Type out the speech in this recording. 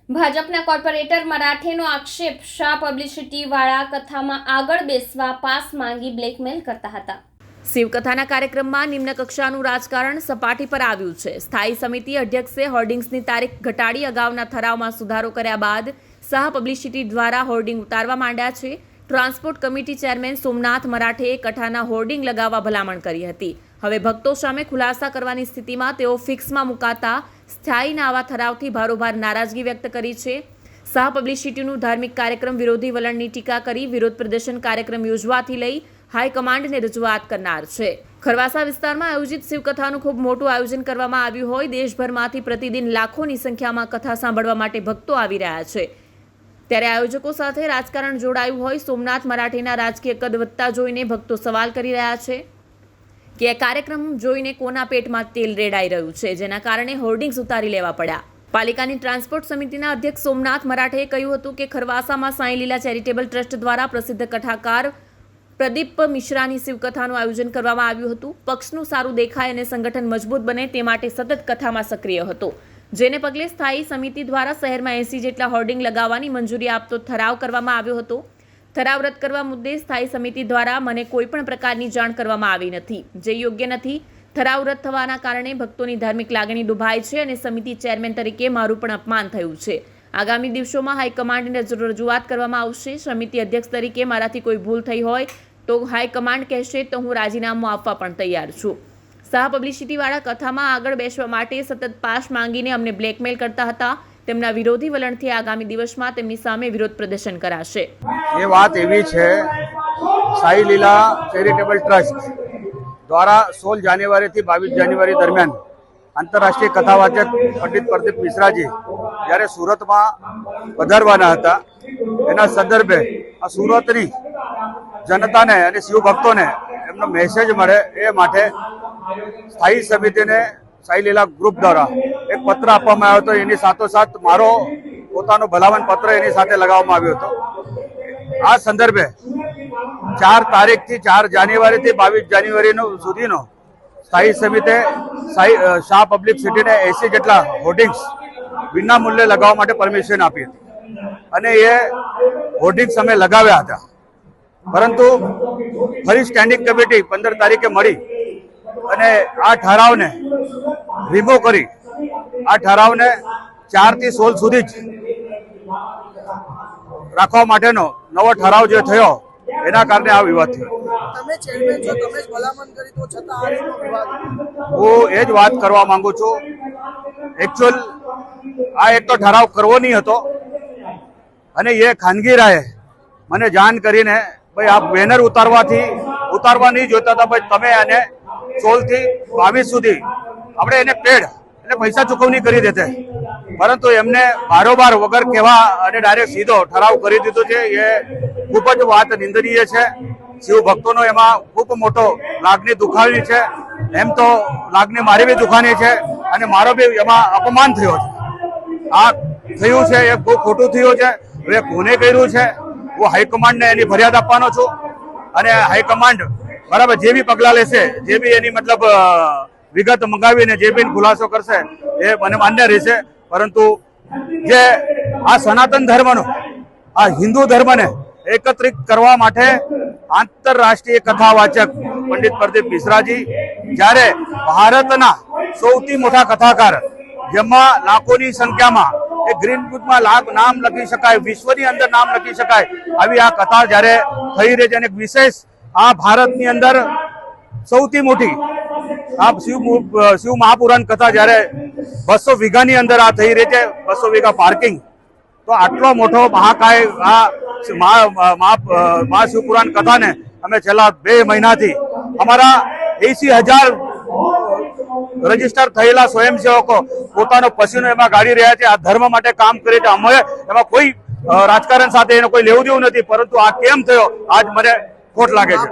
ભાજપના કોર્પોરેટર મરાઠેનો આક્ષેપ શાહ પબ્લિસિટીવાળા કથામાં આગળ બેસવા પાસ માંગી બ્લેકમેલ કરતા હતા। શિવકથાના કાર્યક્રમમાં નિમ્ન કક્ષાનું રાજકારણ સપાટી પર આવ્યું છે। સ્થાયી સમિતિ અધ્યક્ષે હોર્ડિંગ્સની તારીખ ઘટાડી અગાઉના ઠરાવમાં સુધારો કર્યા બાદ શાહ પબ્લિસિટી દ્વારા હોર્ડિંગ ઉતારવા માંડ્યા છે। ટ્રાન્સપોર્ટ કમિટી ચેરમેન સોમનાથ મરાઠેએ કથાના હોર્ડિંગ લગાવવા ભલામણ કરી હતી। હવે ભક્તો સામે ખુલાસા કરવાની સ્થિતિમાં તેઓ ફિક્સમાં મુકાતા સ્થાયીના આવા ઠરાવથી ભારોભાર નારાજગી વ્યક્ત કરી છે। શાહ પબ્લિસિટીનું ધાર્મિક કાર્યક્રમ વિરોધી વલણની ટીકા કરી વિરોધ પ્રદર્શન કાર્યક્રમ યોજવાથી લઈ હાઈકમાન્ડને રજૂઆત કરનાર છે। ખરવાસા વિસ્તારમાં આયોજિત શિવકથાનું ખૂબ મોટું આયોજન કરવામાં આવ્યું હોય દેશભરમાંથી પ્રતિદિન લાખોની સંખ્યામાં કથા સાંભળવા માટે ભક્તો આવી રહ્યા છે। ત્યારે આયોજકો સાથે રાજકારણ જોડાયું હોય સોમનાથ મરાઠેના રાજકીય કદ વધતા જોઈને ભક્તો સવાલ કરી રહ્યા છે કે આ કાર્યક્રમ જોઈને કોના પેટમાં તેલ રેડાઈ રહ્યું છે, જેના કારણે હોર્ડિંગ્સ ઉતારી લેવા પડ્યા। પાલિકાની ટ્રાન્સપોર્ટ સમિતિના અધ્યક્ષ સોમનાથ મરાઠેએ કહ્યું હતું કે ખરવાસામાં સાંઈ લીલા ચેરિટેબલ ટ્રસ્ટ દ્વારા પ્રસિદ્ધ કથાકાર પ્રદીપ મિશ્રાની શિવકથાનું આયોજન કરવામાં આવ્યું હતું। પક્ષનું સારું દેખાય અને સંગઠન મજબૂત બને તે માટે સતત કથામાં સક્રિય હતો, જેને પગલે સ્થાયી સમિતિ દ્વારા શહેરમાં 80 જેટલા હોર્ડિંગ લગાવવાની મંજૂરી આપતો ઠરાવ કરવામાં આવ્યો હતો। ઠરાવ રદ કરવા મુદ્દે સ્થાયી સમિતિ દ્વારા મને કોઈપણ પ્રકારની જાણ કરવામાં આવી નથી, જે યોગ્ય નથી। ઠરાવ રદ થવાના કારણે ભક્તોની ધાર્મિક લાગણી દુભાય છે અને સમિતિ ચેરમેન તરીકે મારું પણ અપમાન થયું છે। આગામી દિવસોમાં હાઈકમાન્ડને રજૂઆત કરવામાં આવશે। સમિતિ અધ્યક્ષ તરીકે મારાથી કોઈ ભૂલ થઈ હોય તો હાઈકમાન્ડ કહેશે તો હું રાજીનામું આપવા પણ તૈયાર છું। શાહ પબ્લિસિટીવાળા કથામાં આગળ બેસવા માટે સતત પાસ માંગીને અમને બ્લેકમેલ કરતા હતા। તેમના વિરોધી વલણથી આગામી દિવસમાં તેમની સામે વિરોધ પ્રદર્શન કરાશે। એ વાત એવી છે, સાઈ લીલા ચેરિટેબલ ટ્રસ્ટ દ્વારા 16 જાન્યુઆરીથી 22 જાન્યુઆરી દરમિયાન આંતરરાષ્ટ્રીય કથાવાચક પંડિત પ્રદીપ મિશ્રાજી જ્યારે સુરતમાં પધારવાના હતા, એના સંદર્ભે આ સુરતની જનતાને અને શિવ ભક્તોને એમનો મેસેજ મળે એ માટે સ્થાયી સમિતિને સાઈ લીલા ગ્રુપ દ્વારા એક પત્ર આપવામાં આવ્યો હતો। એની સાથોસાથ મારો પોતાનો ભલામણ પત્ર એની સાથે લગાવવામાં આવ્યો હતો। આ સંદર્ભે 4 તારીખથી 4 જાન્યુઆરીથી 22 જાન્યુઆરી સુધીનો સ્થાયી સમિતિએ શાહ પબ્લિસિટીને 80 જેટલા હોર્ડિંગ્સ વિના મૂલ્યે લગાવવા માટે પરમિશન આપી હતી અને એ હોર્ડિંગ્સ અમે લગાવ્યા હતા, પરંતુ ફરી સ્ટેન્ડિંગ કમિટી 15 તારીખે મળી અને આ ઠરાવને રિમૂવ કરી આ ઠરાવને 4 થી 16 સુધી જ રાખવા માટેનો નવો ઠરાવ જે થયો એના કારણે આ વિવાદ થયો। તમે ચેરમેન છો, તમે જ ભલામણ કરી તો છતાં આ રીતનો વિવાદ? હું એ જ વાત કરવા માંગુ છું। એકચ્યુઅલ આ એક તો ઠરાવ કરવો નહીં હતો અને એ ખાનગી રાહે મને જાણ કરીને ભાઈ આ બેનર ઉતારવા નહીં જોતા હતા, ભાઈ તમે આને 16 થી 22 સુધી આપણે એને પેડ એટલે પૈસા ચૂકવણી કરી દેતે, પરંતુ એમને બારોબાર વગર કહેવા અને ડાયરેક્ટ સીધો ઠરાવ કરી દીધો છે। એ ખૂબ જ વાત નિંદનીય છે। શિવ ભક્તોનો એમાં ખૂબ મોટો લાગણી દુખાવી છે। એમ તો લાગણી મારી બી દુખાની છે અને મારો બી એમાં અપમાન થયો છે। આ થયું છે એ બહુ ખોટું થયું છે। હવે કોને કર્યું છે હું હાઈકમાન્ડને એની ફરિયાદ આપવાનો છું અને હાઈકમાન્ડ બરાબર જે બી પગલાં લેશે, જે બી એની મતલબ વિગત મંગાવીને જે બી ખુલાસો કરશે એ મને માન્ય રહેશે। પરંતુ જે આ સનાતન ધર્મનો આ હિન્દુ ધર્મને એકત્રિત કરવા માટે આંતરરાષ્ટ્રીય કથાવાચક પંડિત પ્રદીપ મિશ્રાજી જ્યારે ભારતના સૌથી મોટા કથાકાર, જેમાં લાખોની સંખ્યામાં એ ગ્રીન બુકમાં નામ લખી શકાય, વિશ્વની અંદર નામ લખી શકાય આવી આ કથા જ્યારે થઈ રહી છે અને વિશેષ આ ભારતની અંદર સૌથી મોટી આ શિવ મહાપુરાણ કથા જ્યારે 200 વીઘાની અંદર આ થઈ રહી છે, 200 વીઘા પાર્કિંગ, તો આટલો મોટો મહાકાય આ મહાશિવપુરાણ કથાને અમે છેલ્લા 2 મહિનાથી અમારા 80,000 રજીસ્ટર થયેલા સ્વયંસેવકો પોતાનો પસીનો એમાં ગાળી રહ્યા છે। આ ધર્મ માટે કામ કરે છે। અમે એમાં કોઈ રાજકારણ સાથે એનો કોઈ લેવું દેવું નથી, પરંતુ આ કેમ થયો આજ મને ખોટ લાગે છે।